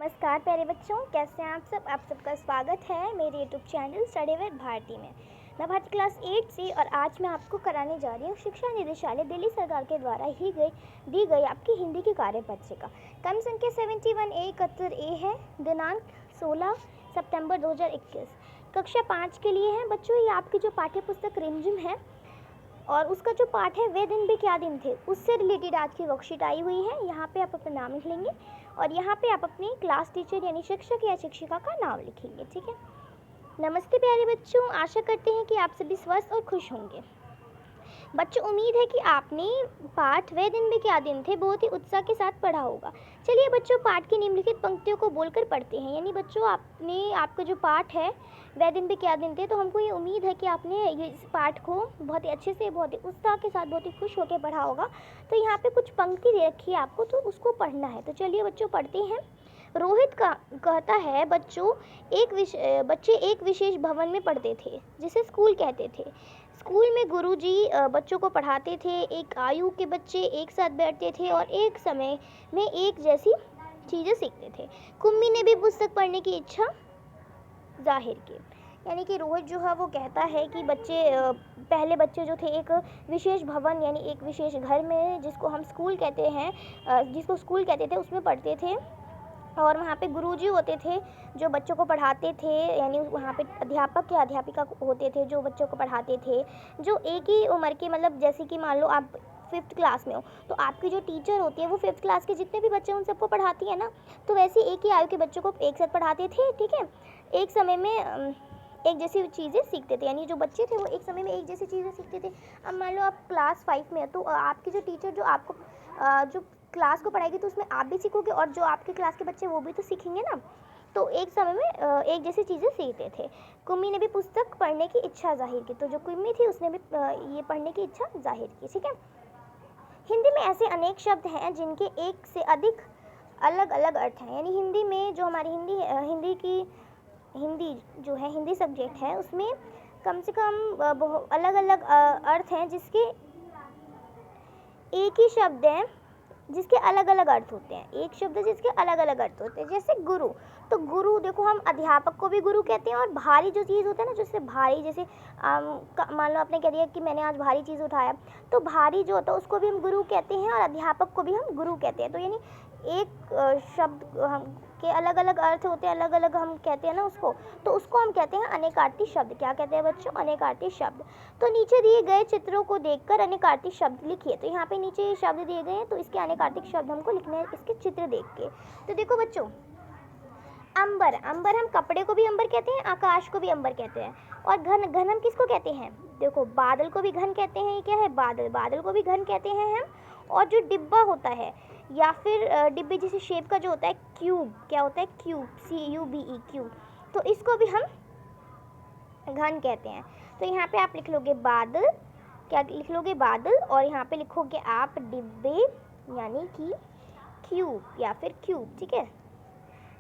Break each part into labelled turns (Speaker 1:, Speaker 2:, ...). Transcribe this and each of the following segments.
Speaker 1: नमस्कार प्यारे बच्चों, कैसे हैं आप सब। आप सबका स्वागत है मेरे YouTube channel study with Bharti में। मैं भारती क्लास 8 से और आज मैं आपको कराने जा रही हूँ शिक्षा निदेशालय दिल्ली सरकार के द्वारा दी गई आपकी हिंदी की कार्यपत्रिका। क्रम संख्या 71A 71A है। दिनांक 16 सितंबर 2021। कक्षा 5 के लिए है बच्चों। ये आपकी जो पाठ्य पुस्तक रिमझिम है और उसका जो पाठ है वे दिन भी क्या दिन थे उससे रिलेटेड आज की वर्कशीट आई हुई है। यहाँ पे आप अपना नाम लिख लेंगे और यहाँ पे आप अपनी क्लास टीचर यानी शिक्षक या शिक्षिका का नाम लिखेंगे। ठीक है। नमस्ते प्यारे बच्चों, आशा करते हैं कि आप सभी स्वस्थ और खुश होंगे। बच्चों, उम्मीद है कि आपने पाठ वे दिन भी क्या दिन थे बहुत ही उत्साह के साथ पढ़ा होगा। चलिए बच्चों, पाठ की निम्नलिखित पंक्तियों को बोलकर पढ़ते हैं। यानी बच्चों, आपका जो पाठ है वे दिन भी क्या दिन थे, तो हमको ये उम्मीद है कि आपने ये इस पाठ को बहुत ही अच्छे से, बहुत ही उत्साह के साथ, बहुत ही खुश होकर पढ़ा होगा। तो यहाँ पे कुछ पंक्ति दे रखी है आपको, तो उसको पढ़ना है। तो चलिए बच्चों पढ़ते हैं। रोहित कहता है बच्चे एक विशेष भवन में पढ़ते थे जिसे स्कूल कहते थे। स्कूल में गुरुजी बच्चों को पढ़ाते थे। एक आयु के बच्चे एक साथ बैठते थे और एक समय में एक जैसी चीज़ें सीखते थे। कुम्मी ने भी पुस्तक पढ़ने की इच्छा जाहिर की। यानी कि रोहित जो है वो कहता है कि पहले बच्चे जो थे एक विशेष भवन यानी एक विशेष घर में, जिसको हम स्कूल कहते हैं, जिसको स्कूल कहते थे, उसमें पढ़ते थे। और वहाँ पे गुरुजी होते थे जो बच्चों को पढ़ाते थे। यानी वहाँ पे अध्यापक या अध्यापिका होते थे जो बच्चों को पढ़ाते थे, जो एक ही उम्र के, मतलब जैसे कि मान लो आप 5th क्लास में हो तो आपकी जो टीचर होती है वो 5th क्लास के जितने भी बच्चे उन सबको पढ़ाती है ना। तो वैसे एक ही आयु के बच्चों को एक साथ पढ़ाते थे। ठीक है। एक समय में एक जैसी चीज़ें सीखते थे। यानी जो बच्चे थे वो एक समय में एक जैसी चीज़ें सीखते थे। अब मान लो आप क्लास 5 में हो तो आपकी जो टीचर जो आपको जो क्लास को पढ़ाएगी तो उसमें आप भी सीखोगे और जो आपके क्लास के बच्चे वो भी तो सीखेंगे ना। तो एक समय में एक जैसी चीज़ें सीखते थे। कुम्मी ने भी पुस्तक पढ़ने की इच्छा जाहिर की। तो जो कुम्मी थी उसने भी ये पढ़ने की इच्छा जाहिर की। ठीक है। हिंदी में ऐसे अनेक शब्द हैं जिनके एक से अधिक अलग अलग अर्थ हैं। यानी हिंदी में जो हमारी हिंदी जो है, हिंदी सब्जेक्ट है, उसमें कम से कम अलग अलग अर्थ हैं, जिसके एक ही शब्द है जिसके अलग अलग अर्थ होते हैं। एक शब्द जिसके अलग अलग अर्थ होते हैं। जैसे गुरु, तो गुरु देखो, हम अध्यापक को भी गुरु कहते हैं और भारी जो चीज़ होता है ना, जैसे भारी, जैसे मान लो आपने कह दिया कि मैंने आज भारी चीज़ उठाया, तो भारी जो होता है उसको भी हम गुरु कहते हैं और अध्यापक को भी हम गुरु कहते हैं। तो यानी एक शब्द हम के अलग अलग अर्थ होते हैं, अलग अलग हम कहते हैं ना उसको, तो उसको हम कहते हैं अनेकार्थी शब्द। क्या कहते हैं बच्चों? अनेकार्थी शब्द। तो नीचे दिए गए चित्रों को देखकर अनेकार्थी शब्द लिखिए। तो यहाँ पे नीचे शब्द दिए गए हैं तो इसके अनेकार्थिक शब्द हमको लिखने हैं इसके चित्र देख के। तो देखो बच्चों, अंबर, अंबर हम कपड़े को भी अंबर कहते हैं, आकाश को भी अंबर कहते हैं। और घन, घन हम किसको कहते हैं? देखो, बादल को भी घन कहते हैं। ये क्या है? बादल, बादल को भी घन कहते हैं हम। और जो डिब्बा होता है या फिर डिब्बे जैसे शेप का जो होता है, क्यूब, क्या होता है? क्यूब, CUBE, क्यूब, तो इसको भी हम घन कहते हैं। तो यहाँ पे आप लिख लोगे बादल, क्या लिख लोगे? बादल। और यहाँ पे लिखोगे आप डिब्बे यानी कि क्यूब या फिर क्यूब। ठीक है,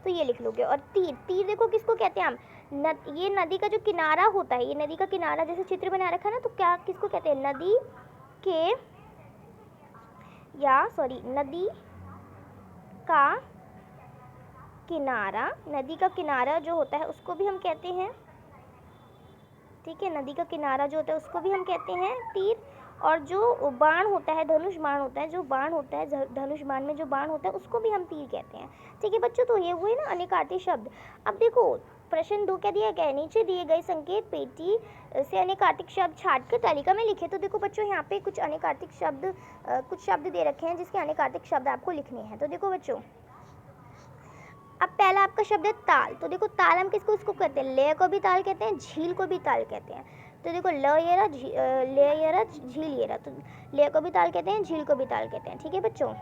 Speaker 1: तो ये लिख लोगे। और तीर, तीर देखो किसको कहते हैं हम? ये नदी का जो किनारा होता है, ये नदी का किनारा जैसे चित्र बना रखा है ना, तो क्या किसको कहते हैं? नदी का किनारा, नदी का किनारा जो होता है उसको भी हम कहते हैं। ठीक है, नदी का किनारा जो होता है उसको भी हम कहते हैं तीर। और जो बाण होता है, धनुष बाण होता है, जो बाण होता है धनुष बाण में जो बाण होता है उसको भी हम तीर कहते हैं। ठीक है बच्चों, तो ये हुए ना अनेकार्थी शब्द। अब देखो प्रश्न 2 क्या दिया गया है? नीचे दिए गए संकेत पेटी से अनेकार्थिक शब्द छांटकर तालिका में लिखे। तो देखो बच्चों, यहाँ पे कुछ अनेकार्थिक शब्द कुछ शब्द दे रखे हैं जिसके अनेकार्थिक शब्द आपको लिखने हैं। तो देखो बच्चों, अब पहला आपका शब्द है ताल। तो देखो, ताल हम किसको उसको कहते हैं? ले को भी ताल कहते हैं, झील को भी ताल कहते हैं। तो देखो, ले ये झील ये रहा, तो ले को भी ताल कहते हैं, झील को भी ताल कहते हैं। ठीक है बच्चों।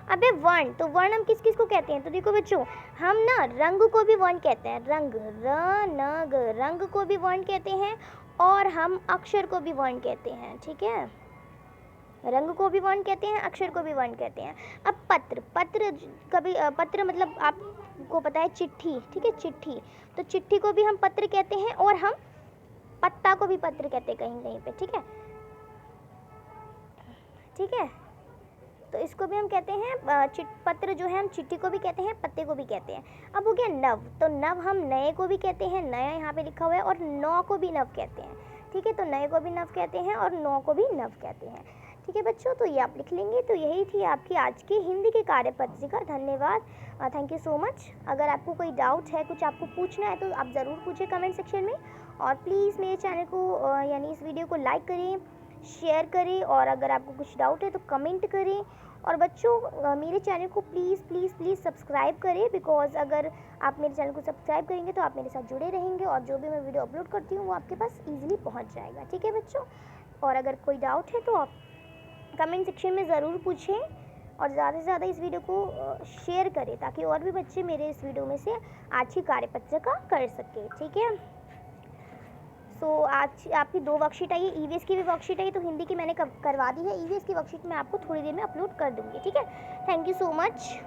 Speaker 1: अबे वर्ण, तो वर्ण हम किस किस को कहते हैं? तो देखो बच्चों, हम ना रंग को भी वर्ण कहते हैं। रंग, रंग को भी वर्ण कहते हैं और हम अक्षर को भी वर्ण कहते हैं। ठीक है, रंग को भी वर्ण कहते हैं, अक्षर को भी वर्ण कहते हैं। अब पत्र, पत्र मतलब आपको पता है चिट्ठी। ठीक है, चिट्ठी, तो चिट्ठी को भी हम पत्र कहते हैं और हम पत्ता को भी पत्र कहते हैं कहीं कहीं पे। ठीक है, ठीक है। तो इसको भी हम कहते हैं पत्र जो है हम चिट्ठी को भी कहते हैं, पत्ते को भी कहते हैं। अब हो गया नव, तो नव हम नए को भी कहते हैं, नया यहाँ पे लिखा हुआ है, और नौ को भी नव कहते हैं। ठीक है, तो नए को भी नव कहते हैं और नौ को भी नव कहते हैं। ठीक है बच्चों, तो ये आप लिख लेंगे। तो यही थी आपकी आज की हिंदी की कार्यपत्रिका। धन्यवाद, थैंक यू सो मच। अगर आपको कोई डाउट है, कुछ आपको पूछना है, तो आप ज़रूर पूछें कमेंट सेक्शन में। और प्लीज़ मेरे चैनल को यानी इस वीडियो को लाइक करें, शेयर करें, और अगर आपको कुछ डाउट है तो कमेंट करें। और बच्चों मेरे चैनल को प्लीज़ प्लीज़ प्लीज़ सब्सक्राइब करें, बिकॉज़ अगर आप मेरे चैनल को सब्सक्राइब करेंगे तो आप मेरे साथ जुड़े रहेंगे, और जो भी मैं वीडियो अपलोड करती हूँ वो आपके पास ईजिली पहुँच जाएगा। ठीक है बच्चों, और अगर कोई डाउट है तो आप कमेंट सेक्शन में ज़रूर पूछें, और ज़्यादा से ज़्यादा इस वीडियो को शेयर करें, ताकि और भी बच्चे मेरे इस वीडियो में से अच्छी कार्यपत्रिका कर सकें। ठीक है, सो आज आपकी 2 वर्कशीट आई है, ईवीएस की भी वर्कशीट आई, तो हिंदी की मैंने करवा दी है। ईवीएस की वर्कशीट मैं आपको थोड़ी देर में अपलोड कर दूँगी। ठीक है, थैंक यू सो मच।